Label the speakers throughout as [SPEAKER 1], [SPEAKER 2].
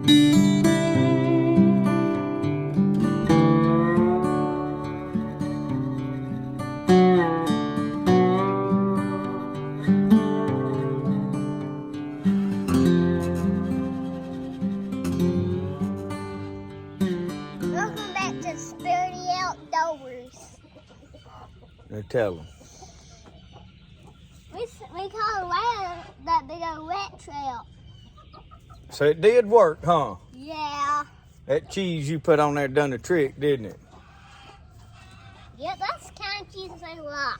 [SPEAKER 1] Welcome back to Spirity Outdoors.
[SPEAKER 2] Now tell them.
[SPEAKER 1] We caught around that big old rat trap.
[SPEAKER 2] So it did work, huh?
[SPEAKER 1] Yeah.
[SPEAKER 2] That cheese you put on there done the trick, didn't it?
[SPEAKER 1] Yep, that's the kind of cheese I like.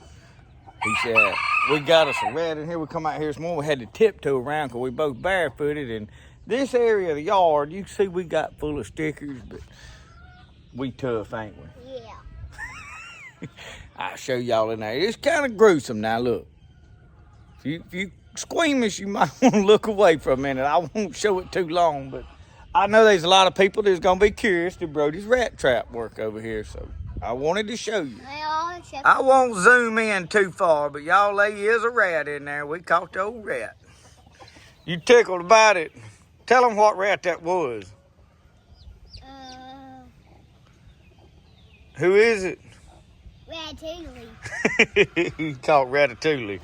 [SPEAKER 2] He said, we got us a rat in here. We come out here this morning. We had to tiptoe around because we both barefooted. And this area of the yard, you can see we got full of stickers, but we tough, ain't we?
[SPEAKER 1] Yeah.
[SPEAKER 2] I'll show y'all in there. It's kind of gruesome now, look. If you squeamish, you might want to look away for a minute. I won't show it too long, but I know there's a lot of people that's going to be curious to Brody's rat trap work over here, so I wanted to show you. I won't zoom in too far, but y'all, there is a rat in there. We caught the old rat. You tickled about it. Tell them what rat that was. Who is it?
[SPEAKER 1] Ratatouille.
[SPEAKER 2] He caught Ratatouille.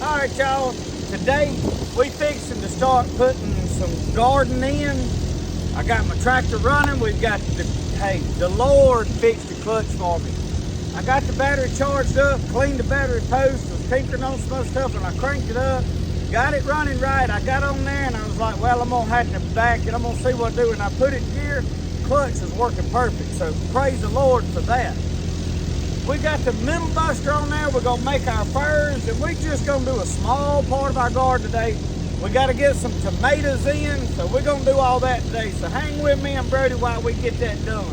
[SPEAKER 2] Alright y'all, today we fixing to start putting some garden in. I got my tractor running. We've got the Lord fixed the clutch for me. I got the battery charged up, cleaned the battery post, was tinkering on some other stuff, and I cranked it up. Got it running right. I got on there and I was like, well, I'm gonna have to back it. I'm gonna see what I do. And I put it in gear, clutch is working perfect. So praise the Lord for that. We got the middle buster on there. We're gonna make our furs, and we're just gonna do a small part of our garden today. We gotta get some tomatoes in, so we're gonna do all that today. So hang with me and Brody while we get that done.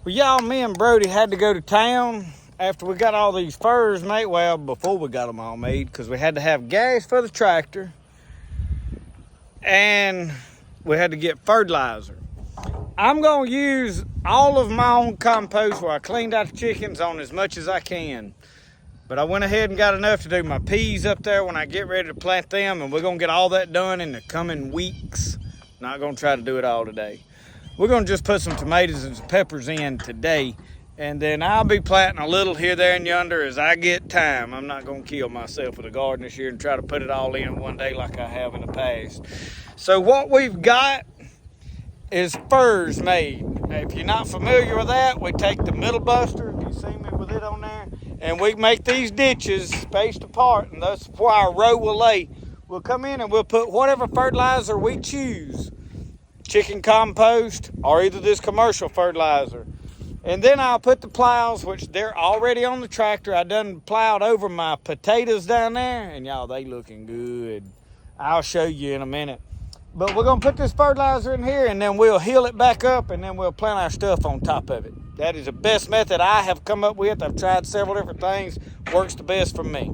[SPEAKER 2] Well, y'all, me and Brody had to go to town after we got all these furs made. Well, before we got them all made, because we had to have gas for the tractor and we had to get fertilizer. I'm going to use all of my own compost where I cleaned out the chickens on as much as I can. But I went ahead and got enough to do my peas up there when I get ready to plant them, and we're going to get all that done in the coming weeks. Not going to try to do it all today. We're going to just put some tomatoes and some peppers in today, and then I'll be planting a little here, there, and yonder as I get time. I'm not going to kill myself with a garden this year and try to put it all in one day like I have in the past. So what we've got is furs made. If you're not familiar with that, we take the middle buster, if you see me with it on there, and we make these ditches spaced apart, and that's where our row will lay. We'll come in and we'll put whatever fertilizer we choose. Chicken compost, or either this commercial fertilizer. And then I'll put the plows, which they're already on the tractor. I done plowed over my potatoes down there, and y'all, they looking good. I'll show you in a minute. But we're gonna put this fertilizer in here, and then we'll heal it back up, and then we'll plant our stuff on top of it. That is the best method I have come up with. I've tried several different things. Works the best for me.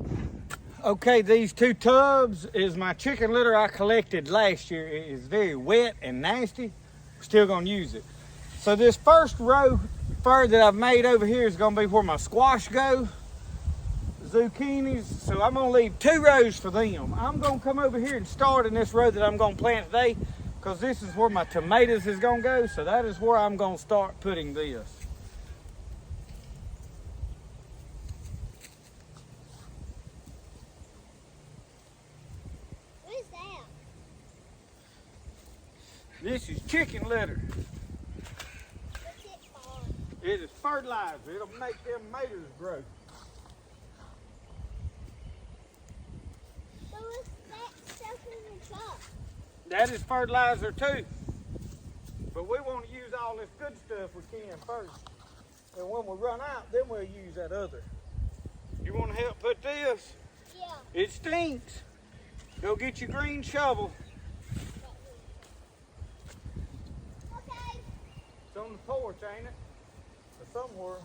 [SPEAKER 2] Okay, these 2 tubs is my chicken litter I collected last year. It is very wet and nasty. We're still gonna use it. So this first row fur that I've made over here is gonna be where my squash go. zucchinis, so I'm gonna leave 2 rows for them. I'm gonna come over here and start in this row that I'm gonna plant today, because this is where my tomatoes is gonna go, so that is where I'm gonna start putting this.
[SPEAKER 1] What is that?
[SPEAKER 2] This is chicken litter.
[SPEAKER 1] What's it for?
[SPEAKER 2] It is fertilizer. It'll make them tomatoes grow.
[SPEAKER 1] So what's that stuff in the truck?
[SPEAKER 2] That is fertilizer too. But we want to use all this good stuff we can first. And when we run out, then we'll use that other. You want to help put this?
[SPEAKER 1] Yeah.
[SPEAKER 2] It stinks. Go get your green shovel.
[SPEAKER 1] Okay.
[SPEAKER 2] It's on the porch, ain't it? Or somewhere.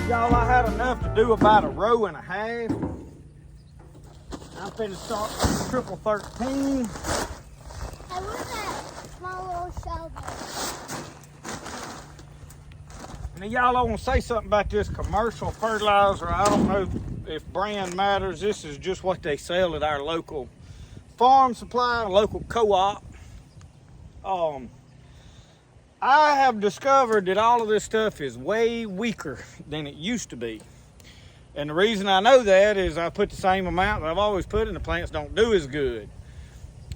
[SPEAKER 2] Y'all, I had enough to do about 1.5 rows. I'm finna start with triple 13.
[SPEAKER 1] Hey, where's that small little shovel?
[SPEAKER 2] And then y'all, I want to say something about this commercial fertilizer. I don't know if brand matters. This is just what they sell at our local farm supply, local co-op. I have discovered that all of this stuff is way weaker than it used to be. And the reason I know that is I put the same amount that I've always put and the plants don't do as good.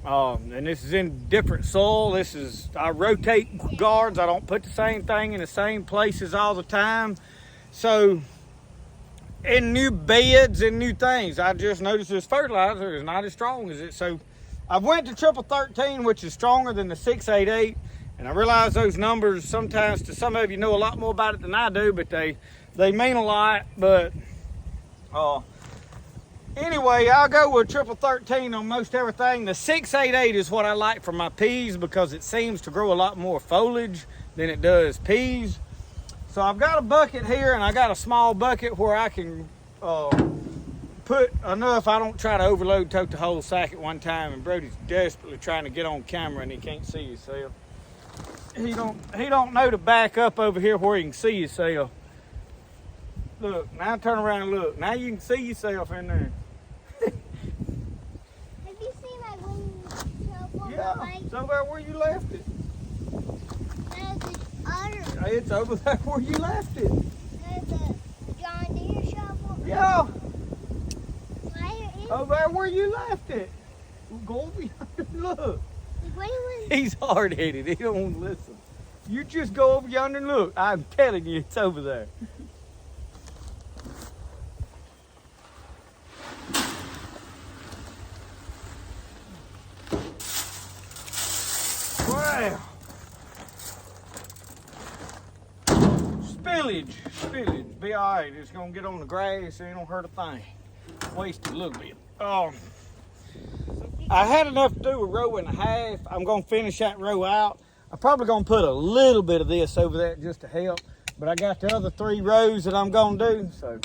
[SPEAKER 2] And this is in different soil. I rotate gardens. I don't put the same thing in the same places all the time. So in new beds and new things, I just noticed this fertilizer is not as strong as it. So I went to triple 13, which is stronger than the 688. And I realize those numbers sometimes, to some of you, know a lot more about it than I do, but they mean a lot. But anyway, I'll go with triple 13 on most everything. The 688 is what I like for my peas because it seems to grow a lot more foliage than it does peas. So I've got a bucket here, and I got a small bucket where I can put enough. I don't try to overload tote the whole sack at one time, and Brody's desperately trying to get on camera and he can't see himself. He don't know to back up over here where he can see himself. Look, now turn around and look. Now you can see yourself in there.
[SPEAKER 1] Have you seen my green shovel?
[SPEAKER 2] Yeah, it's over there where you left it.
[SPEAKER 1] There's the other.
[SPEAKER 2] It's over there where you left it.
[SPEAKER 1] There's the John Deere shovel.
[SPEAKER 2] Yeah,
[SPEAKER 1] Right here.
[SPEAKER 2] over there where you left it. Go over yonder and look. He's hard-headed. He don't want to listen. You just go over yonder and look. I'm telling you, it's over there. Wow. Spillage. be all right. It's gonna get on the grass. It ain't gonna hurt a thing. Wasted a little bit. I had enough to do a row and a half. I'm gonna finish that row out. I'm probably gonna put a little bit of this over that just to help. But I got the other 3 rows that I'm gonna do, so.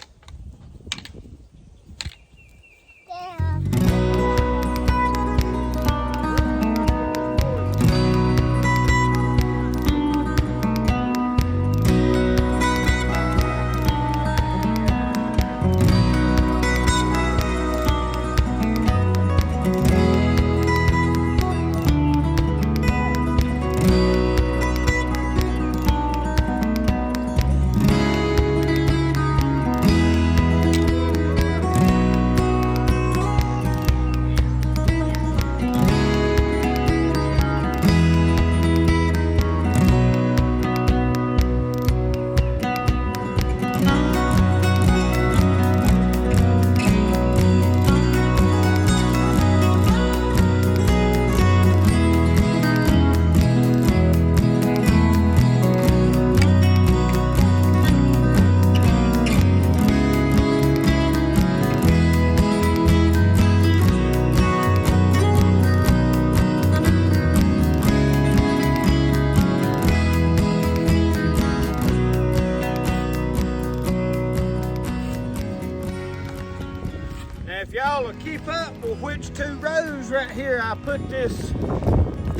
[SPEAKER 2] If y'all will keep up with which 2 rows right here I put this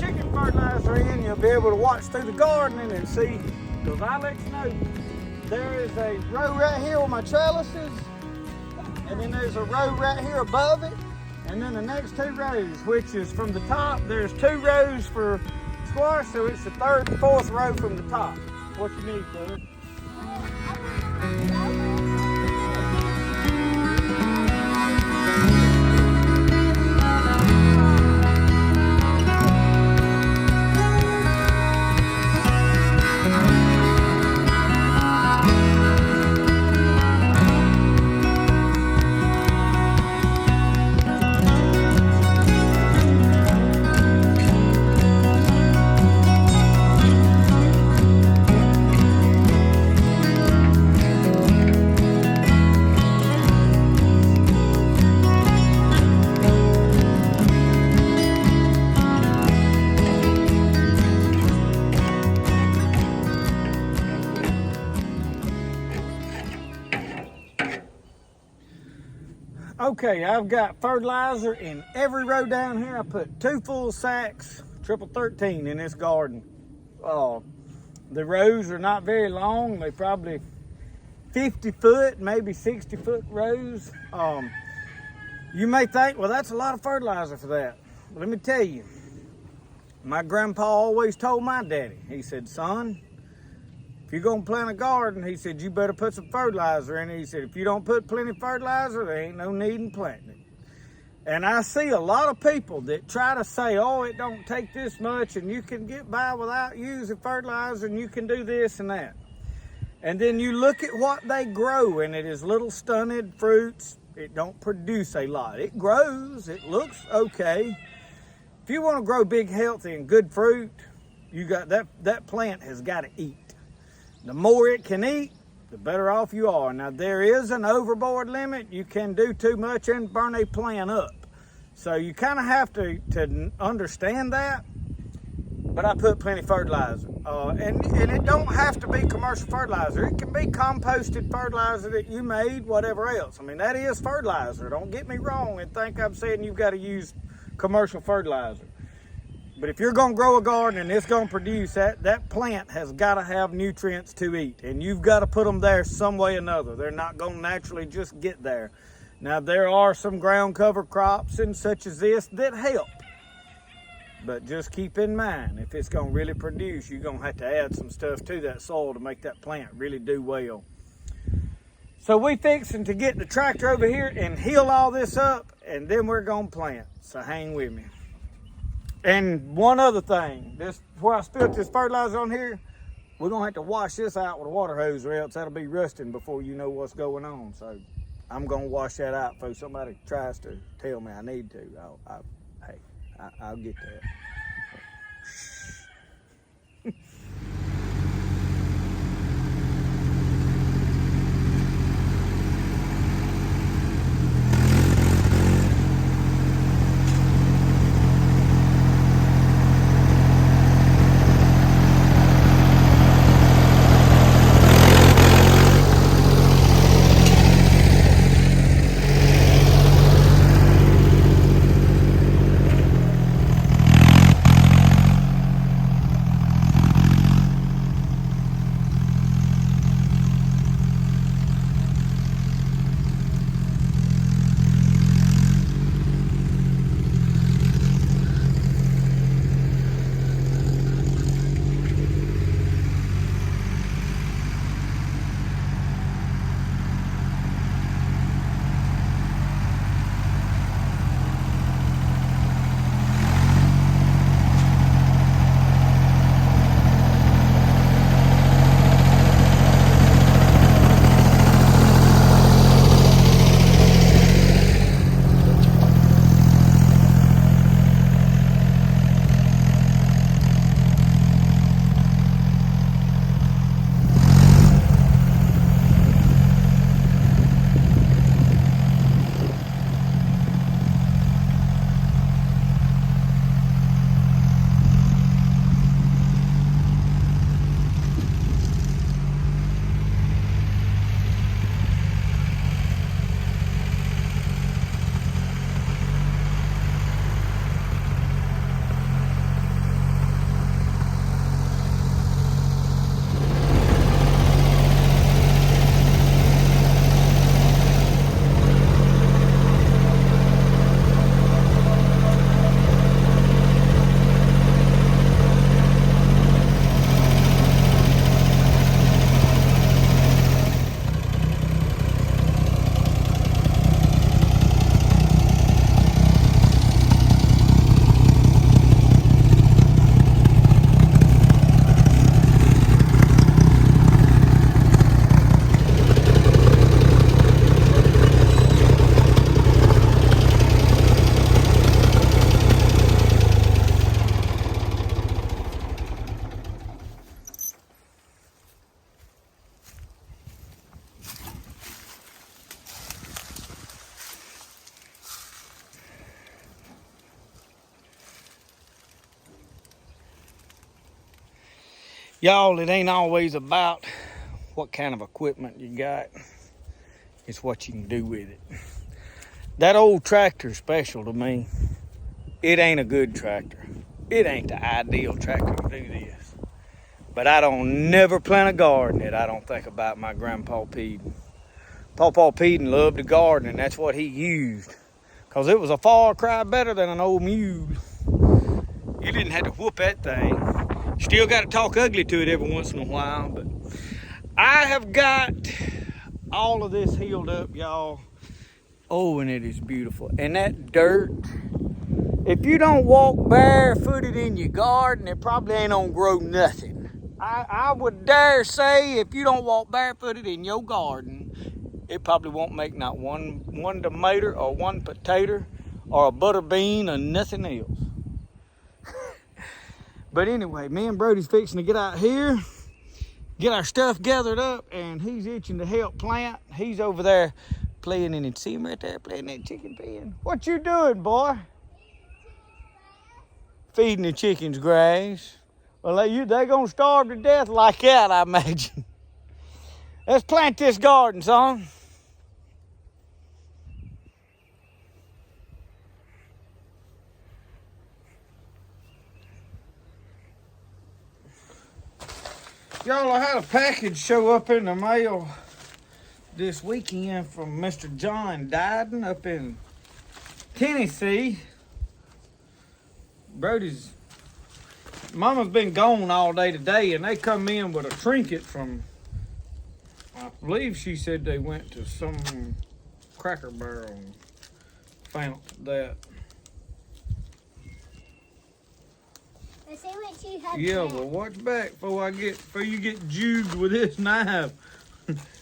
[SPEAKER 2] chicken fertilizer in, you'll be able to watch through the gardening and see, because I'll let you know, there is a row right here with my trellises, and then there's a row right here above it, and then the next 2 rows, which is from the top, there's 2 rows for squash, so it's the 3rd and 4th row from the top. What you need, brother? Okay, I've got fertilizer in every row down here. I put 2 full sacks, triple 13 in this garden. The rows are not very long. They're probably 50 foot, maybe 60 foot rows. You may think, well, that's a lot of fertilizer for that. Let me tell you, my grandpa always told my daddy, he said, son, if you're gonna plant a garden, he said, you better put some fertilizer in it. He said, if you don't put plenty of fertilizer, there ain't no need in planting it. And I see a lot of people that try to say, oh, it don't take this much and you can get by without using fertilizer and you can do this and that. And then you look at what they grow and it is little stunted fruits. It don't produce a lot. It grows, it looks okay. If you wanna grow big, healthy and good fruit, you got that plant has gotta eat. The more it can eat, the better off you are. Now, there is an overboard limit. You can do too much and burn a plant up. So you kind of have to understand that. But I put plenty of fertilizer. And it don't have to be commercial fertilizer. It can be composted fertilizer that you made, whatever else. I mean, that is fertilizer. Don't get me wrong and think I'm saying you've got to use commercial fertilizer. But if you're gonna grow a garden and it's gonna produce, that plant has gotta have nutrients to eat. And you've gotta put them there some way or another. They're not gonna naturally just get there. Now there are some ground cover crops and such as this that help. But just keep in mind, if it's gonna really produce, you're gonna have to add some stuff to that soil to make that plant really do well. So we fixing to get the tractor over here and heal all this up, and then we're gonna plant. So hang with me. And one other thing, this where I spilled this fertilizer on here, we're gonna have to wash this out with a water hose or else that'll be rusting before you know what's going on. So I'm gonna wash that out before somebody tries to tell me I need to. I'll get that. Y'all, it ain't always about what kind of equipment you got. It's what you can do with it. That old tractor's special to me. It ain't a good tractor. It ain't the ideal tractor to do this. But I don't never plant a garden that I don't think about my grandpa Peden. Pawpaw Peden loved to garden, and that's what he used. Because it was a far cry better than an old mule. You didn't have to whoop that thing. Still got to talk ugly to it every once in a while. But I have got all of this healed up, y'all. Oh, and it is beautiful. And that dirt, if you don't walk barefooted in your garden, it probably ain't gonna grow nothing. I would dare say if you don't walk barefooted in your garden, it probably won't make not one tomato or one potato or a butter bean or nothing else. But anyway, me and Brody's fixing to get out here, get our stuff gathered up, and he's itching to help plant. He's over there playing in it. See him right there playing that chicken pen? What you doing, boy? Feeding the chickens grass. Well, they gonna starve to death like that, I imagine. Let's plant this garden, son. Y'all, I had a package show up in the mail this weekend from Mr. John Dyden up in Tennessee. Brody's mama's been gone all day today, and they come in with a trinket from, I believe she said they went to some Cracker Barrel and found that.
[SPEAKER 1] I see what you have.
[SPEAKER 2] Yeah, well, watch back before you get juged with this knife.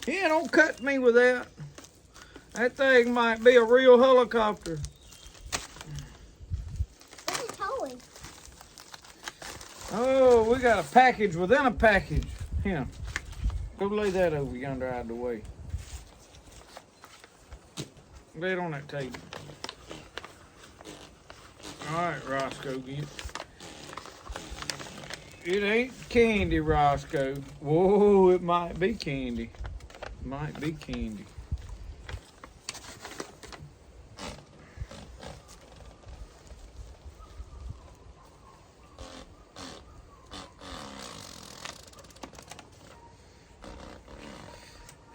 [SPEAKER 2] Yeah, don't cut me with that. That thing might be a real helicopter.
[SPEAKER 1] It's a toy.
[SPEAKER 2] Oh, we got a package within a package. Here, go lay that over yonder out of the way. Lay it on that table. All right, Roscoe, get it. It ain't candy, Roscoe. Whoa, it might be candy. Might be candy.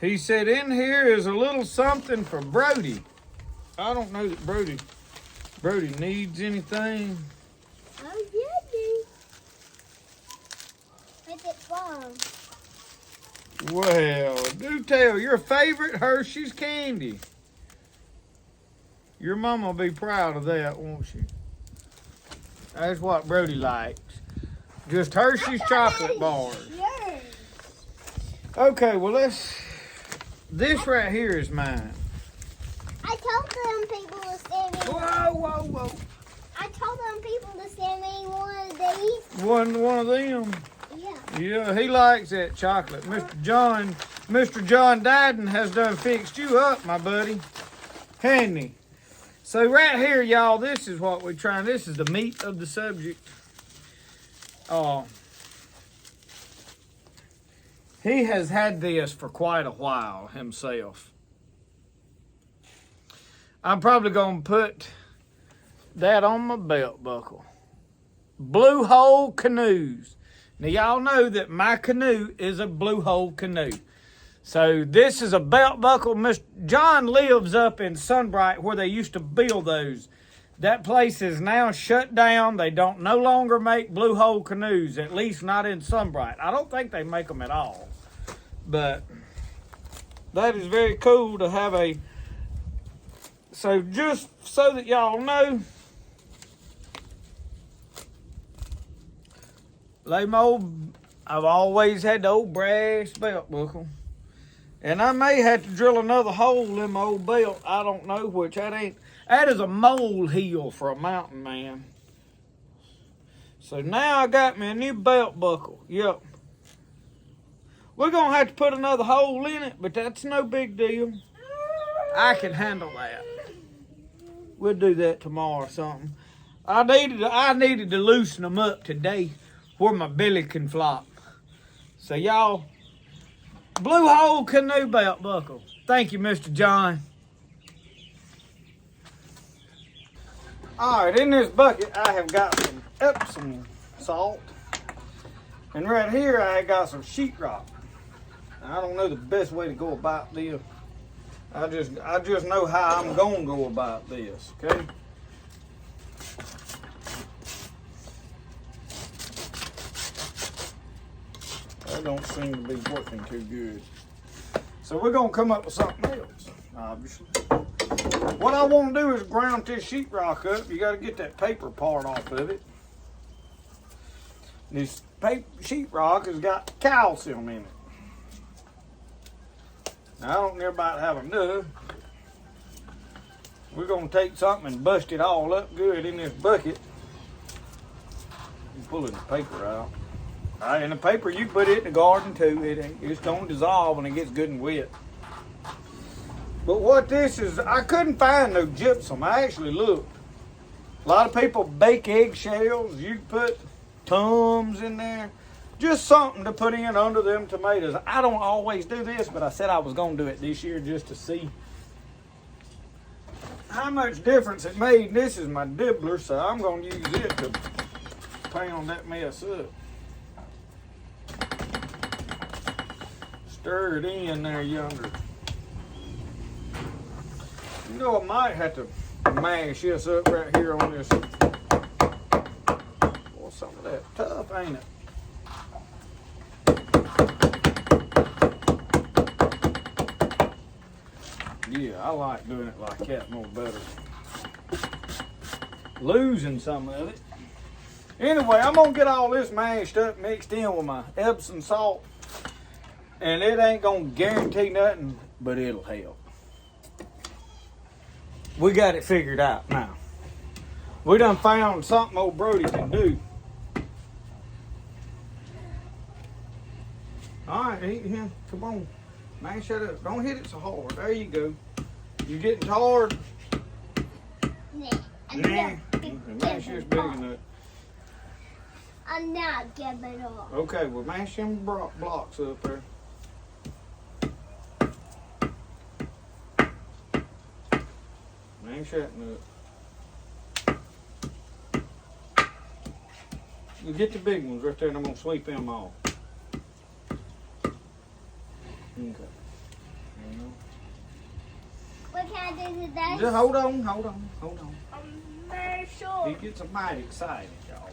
[SPEAKER 2] He said in here is a little something for Brody. I don't know that Brody needs anything.
[SPEAKER 1] Oh, yeah, dude. What's it from?
[SPEAKER 2] Well, do tell, your favorite Hershey's candy. Your mama will be proud of that, won't she? That's what Brody likes. Just Hershey's chocolate bars.
[SPEAKER 1] Yours.
[SPEAKER 2] Okay, well this right here is mine.
[SPEAKER 1] I told them people to send me.
[SPEAKER 2] Whoa.
[SPEAKER 1] I told them people to send me one of these.
[SPEAKER 2] One of them.
[SPEAKER 1] Yeah.
[SPEAKER 2] Yeah, he likes that chocolate. Mr. John Dyden has done fixed you up, my buddy. Hadn't he? So right here, y'all, this is what we're trying. This is the meat of the subject. He has had this for quite a while himself. I'm probably going to put that on my belt buckle. Blue Hole Canoes. Now, y'all know that my canoe is a Blue Hole canoe. So this is a belt buckle. Mr. John lives up in Sunbright where they used to build those. That place is now shut down. They don't no longer make Blue Hole canoes, at least not in Sunbright. I don't think they make them at all. But that is very cool to have a... So just so that y'all know, I've always had the old brass belt buckle. And I may have to drill another hole in my old belt. I don't know which. That is a molehill for a mountain man. So now I got me a new belt buckle. Yep. We're going to have to put another hole in it, but that's no big deal. I can handle that. We'll do that tomorrow or something. I needed to loosen them up today where my belly can flop. So y'all, Blue Hole Canoe Belt Buckle. Thank you, Mr. John. All right, in this bucket, I have got some Epsom salt. And right here, I got some sheetrock. I don't know the best way to go about this. I just know how I'm gonna go about this, okay? That don't seem to be working too good. So we're gonna come up with something else, obviously. What I want to do is ground this sheetrock up. You got to get that paper part off of it. This sheetrock has got calcium in it. Now, I don't know about have enough. We're going to take something and bust it all up good in this bucket. I'm pulling the paper out. All right, and the paper, you put it in the garden too. It's going to dissolve when it gets good and wet. But what this is, I couldn't find no gypsum. I actually looked. A lot of people bake eggshells. You put Tums in there. Just something to put in under them tomatoes. I don't always do this, but I said I was going to do it this year just to see how much difference it made. This is my dibbler, so I'm going to use it to pound that mess up. Stir it in there yonder. You know, I might have to mash this up right here on this. Well, some of that tough, ain't it? Yeah, I like doing it like that more better. Losing some of it. Anyway, I'm going to get all this mashed up, mixed in with my Epsom salt. And it ain't going to guarantee nothing, but it'll help. We got it figured out now. We done found something old Brody can do. All right, eat him. Come on. Mash that up. Don't hit it so hard. There you go. You getting tired? Nah. Mash this big enough.
[SPEAKER 1] I'm not giving it up.
[SPEAKER 2] Okay, well, mash them blocks up there. Mash that nut. You get the big ones right there, and I'm going to sweep them off. Okay.
[SPEAKER 1] What can I do today?
[SPEAKER 2] Just hold on.
[SPEAKER 1] I'm very sure.
[SPEAKER 2] He gets mighty excited, y'all.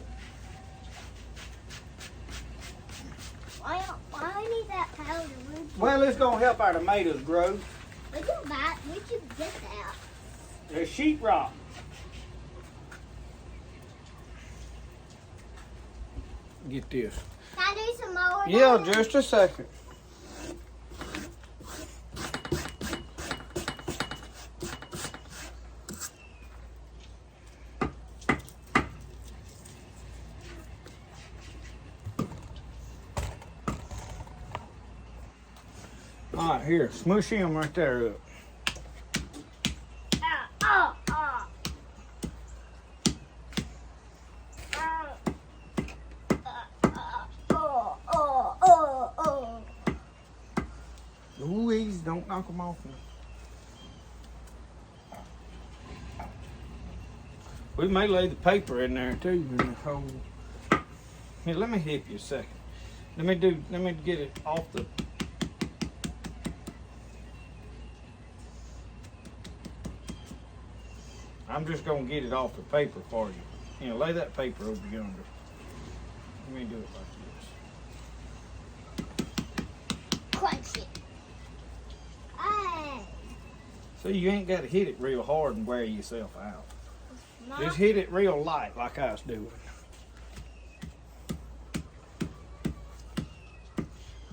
[SPEAKER 1] Why I need that powder?
[SPEAKER 2] Well, it's going to help our tomatoes grow.
[SPEAKER 1] We can get that.
[SPEAKER 2] There's sheetrock. Get this.
[SPEAKER 1] Can I do some more?
[SPEAKER 2] Yeah,
[SPEAKER 1] now?
[SPEAKER 2] just a second. All right, here, smush him right there up. Ooh, easy, don't knock them off now. We may lay the paper in there too in the hole. Here, let me help you a second. Let me get it off the. I'm just gonna get it off the paper for you. You know, lay that paper over yonder. Let me do it like this.
[SPEAKER 1] Crunch it. Hey.
[SPEAKER 2] So you ain't got to hit it real hard and wear yourself out.
[SPEAKER 1] No.
[SPEAKER 2] Just hit it real light like I was doing.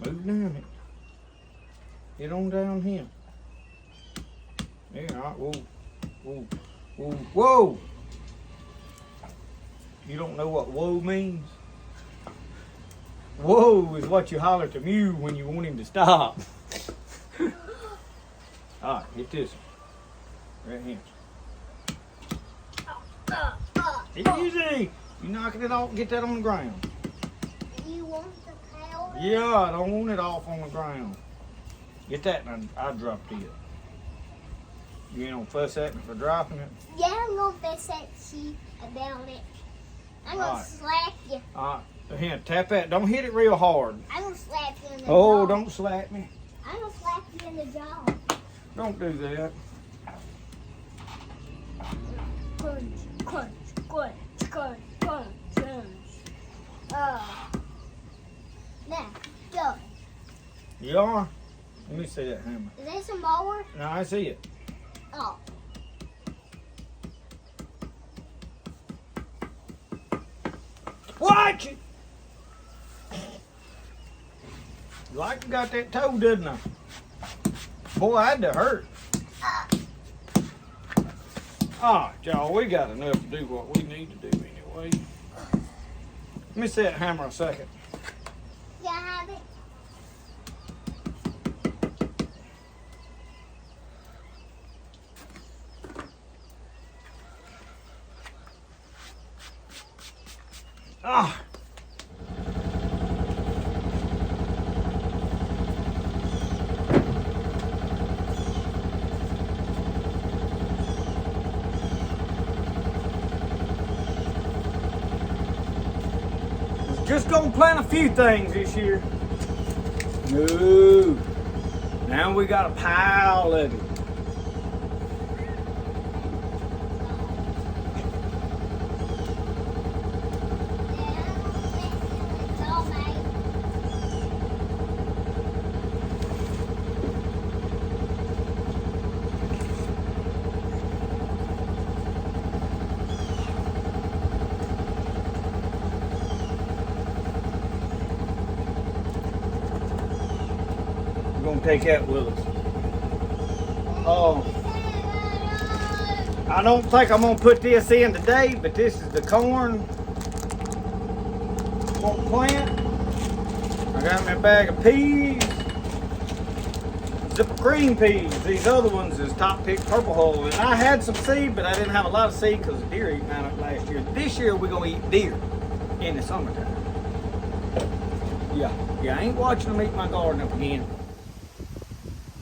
[SPEAKER 2] Move down it. Get on down here. Yeah, all right, whoa, whoa, whoa, whoa. You don't know what whoa means? Whoa is what you holler to Mew when you want him to stop. All right, hit this one. Right here. Easy. You knocking it off, get that on the ground.
[SPEAKER 1] You want the powder?
[SPEAKER 2] Yeah, I don't want it off on the ground. Get that and I dropped it. You ain't gonna fuss at me for dropping it?
[SPEAKER 1] Yeah, I'm gonna fuss at you about it. I'm gonna slap you.
[SPEAKER 2] Alright, here, tap that. Don't hit it real hard.
[SPEAKER 1] I'm gonna slap you in the jaw.
[SPEAKER 2] Oh, don't slap me.
[SPEAKER 1] I'm gonna slap you in the jaw.
[SPEAKER 2] Don't do that.
[SPEAKER 1] Crunch, crunch, crunch, crunch, crunch, crunch. Now, go.
[SPEAKER 2] You are? Let me see that hammer.
[SPEAKER 1] Is there some more?
[SPEAKER 2] No, I see it.
[SPEAKER 1] Oh.
[SPEAKER 2] Watch it! Like I got that toe, didn't I? Boy, I had to hurt. Alright, y'all, we got enough to do what we need to do anyway. Let me see that hammer a second.
[SPEAKER 1] Can I have it?
[SPEAKER 2] Ah! Just gonna plant a few things this year. No. Now we got a pile of it. We're gonna take that with us. I don't think I'm gonna put this in today, but this is the corn I'm gonna plant. I got me a bag of peas, zipper green peas. These other ones is top pick purple hull. And I had some seed, but I didn't have a lot of seed because the deer ate mine up last year. This year we're gonna eat deer in the summertime. Yeah, I ain't watching them eat my garden up again.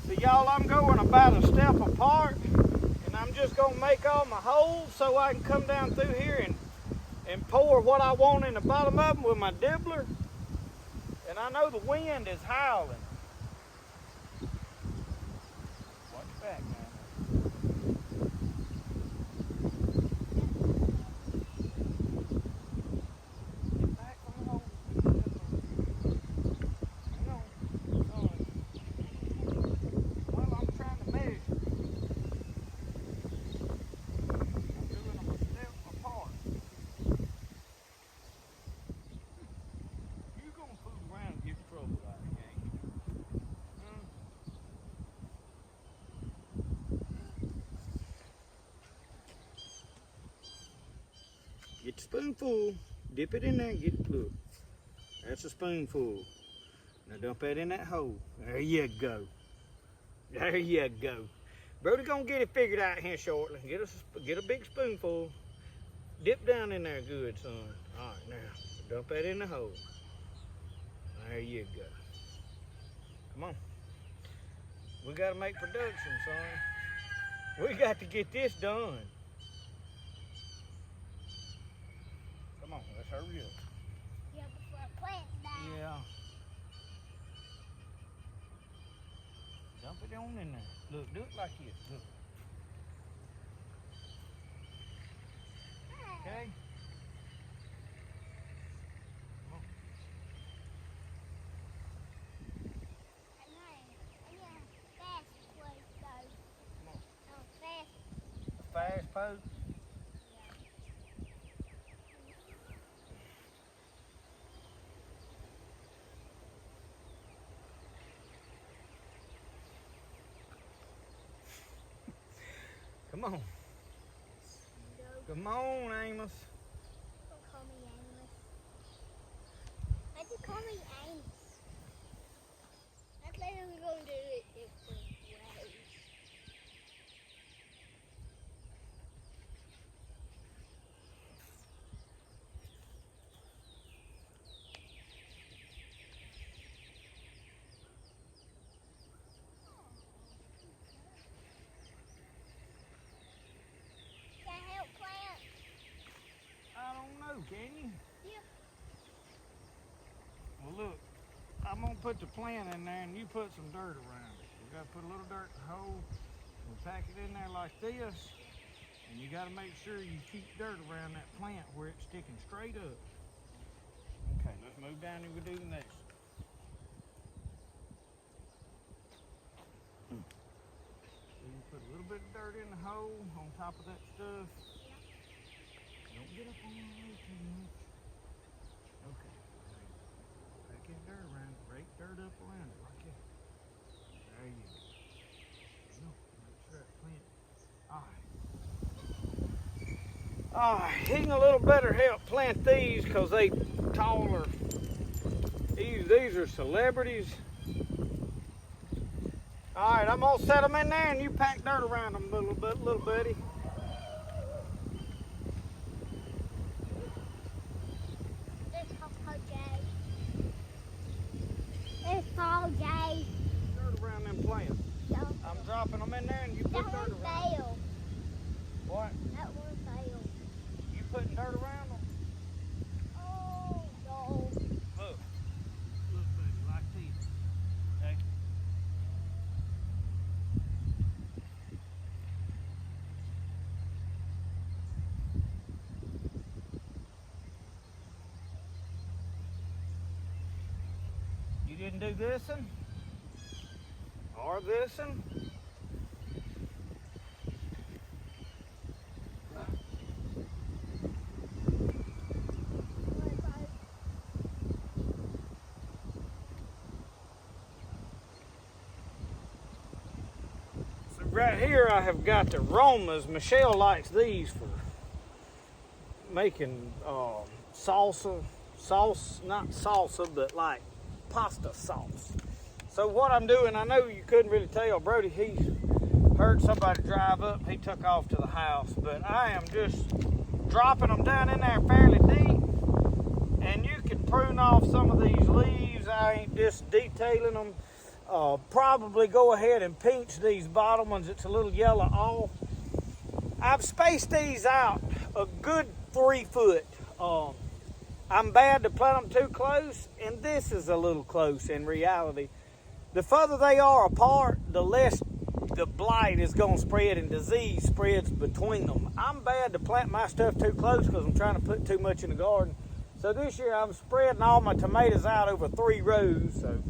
[SPEAKER 2] So y'all, I'm going about a step apart, and I'm just gonna make all my holes so I can come down through here and pour what I want in the bottom of them with my dibbler. And I know the wind is howling. Watch back now. Get back from the hole. Hang on. Well, I'm trying to measure. I'm doing them a step apart. You're gonna fool around and get in trouble out of it, ain't you? Get the spoonful, dip it in there and get, look. That's a spoonful. Now dump that in that hole. There you go. There you go. Brody gonna get it figured out here shortly. Get a big spoonful. Dip down in there good, son. All right, now dump that in the hole. There you go. Come on. We gotta make production, son. We got to get this done. Come on, let's hurry up.
[SPEAKER 1] Yeah, before I plant that.
[SPEAKER 2] Yeah. Dump it on in there. Look, do it like this. Look. Okay? Come on.
[SPEAKER 1] I need a fast place though.
[SPEAKER 2] Come on.
[SPEAKER 1] Oh, fast.
[SPEAKER 2] A fast poke. Come on. Come on, Amos.
[SPEAKER 1] Don't call me Amos. Why'd you call me Amos? I thought we were going to do it different ways.
[SPEAKER 2] can you?
[SPEAKER 1] Yep.
[SPEAKER 2] Well, look, I'm gonna put the plant in there, and you put some dirt around it. We gotta put a little dirt in the hole. We pack it in there like this, and you gotta make sure you keep dirt around that plant where it's sticking straight up. Okay, let's move down and we'll do the next. You put a little bit of dirt in the hole on top of that stuff. Don't get up on the road too much. Okay. Pack that dirt around it. Rake dirt up around it like that. There you go. Make sure that plant. Alright. He can a little better help plant these because they taller. These are celebrities. Alright, I'm gonna set them in there and you pack dirt around them a little bit, little buddy.
[SPEAKER 1] It's Paul J.
[SPEAKER 2] Dirt around them plants.
[SPEAKER 1] No.
[SPEAKER 2] I'm dropping them in there and you put
[SPEAKER 1] That
[SPEAKER 2] dirt
[SPEAKER 1] one
[SPEAKER 2] around them.
[SPEAKER 1] failed.
[SPEAKER 2] What?
[SPEAKER 1] That one failed.
[SPEAKER 2] You putting dirt around them?
[SPEAKER 1] Oh, no.
[SPEAKER 2] Look. Look, buddy, like this. Okay? You didn't do this'n? Or this'n? So right here I have got the Romas. Michelle likes these for making salsa. Sauce, not salsa, but like pasta sauce. So what I'm doing, I know you couldn't really tell, Brody, he heard somebody drive up, he took off to the house, but I am just dropping them down in there fairly deep, and you can prune off some of these leaves. I ain't just detailing them. Probably go ahead and pinch these bottom ones. It's a little yellow off. I've spaced these out a good 3 foot. I'm bad to plant them too close, and this is a little close in reality. The further they are apart, the less the blight is going to spread and disease spreads between them. I'm bad to plant my stuff too close because I'm trying to put too much in the garden. So this year I'm spreading all my tomatoes out over 3 rows. So.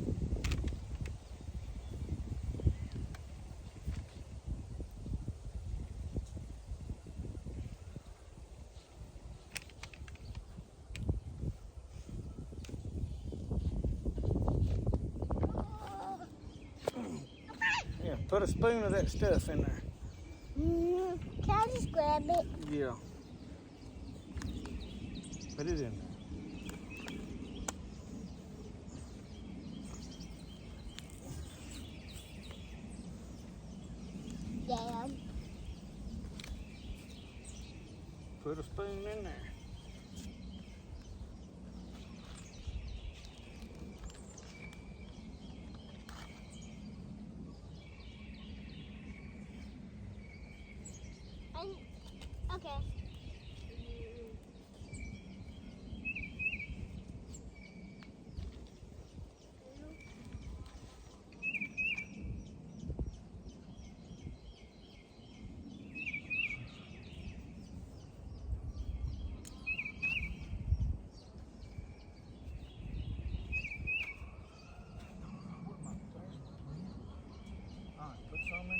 [SPEAKER 2] Yeah, put a spoon of that stuff in there.
[SPEAKER 1] Can I just grab it?
[SPEAKER 2] Yeah. Put it in there.
[SPEAKER 1] Yeah.
[SPEAKER 2] Put a spoon in there.
[SPEAKER 1] Okay.
[SPEAKER 2] All right, put some in there.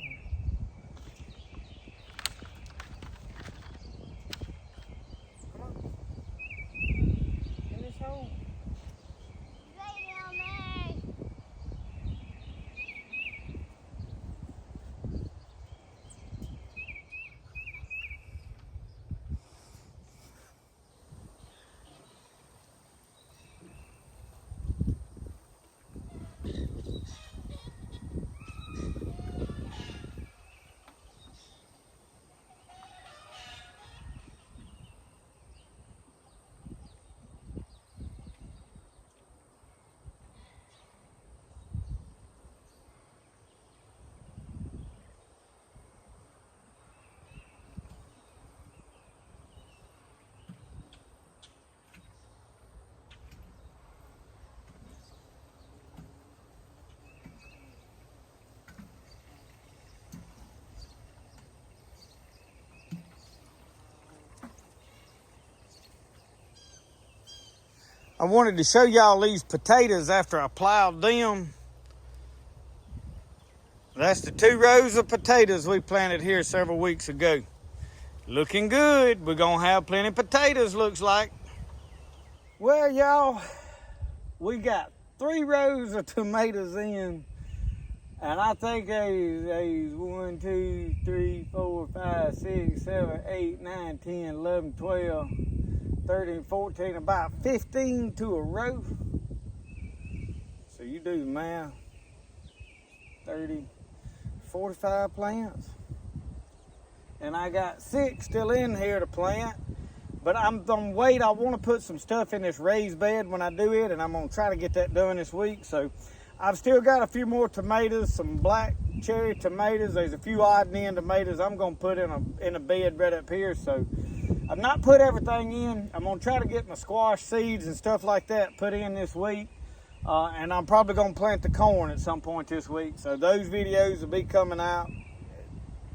[SPEAKER 2] I wanted to show y'all these potatoes after I plowed them. That's the 2 rows of potatoes we planted here several weeks ago. Looking good. We're gonna have plenty of potatoes, looks like. Well, y'all, we got 3 rows of tomatoes in, and I think there's 1, 2, 3, 4, 5, 6, 7, 8, 9, 10, 11, 12, 13, 14, about 15 to a row. So you do the math. 30, 45 plants. And I got 6 still in here to plant. But I'm gonna wait. I want to put some stuff in this raised bed when I do it, and I'm gonna try to get that done this week. So I've still got a few more tomatoes, some black cherry tomatoes. There's a few odd and end tomatoes I'm gonna put in a bed right up here. So I've not put everything in. I'm gonna try to get my squash seeds and stuff like that put in this week. And I'm probably gonna plant the corn at some point this week. So those videos will be coming out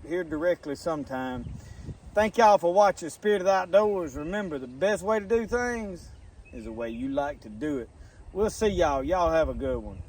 [SPEAKER 2] here directly sometime. Thank y'all for watching Spirit of the Outdoors. Remember, the best way to do things is the way you like to do it. We'll see y'all. Y'all have a good one.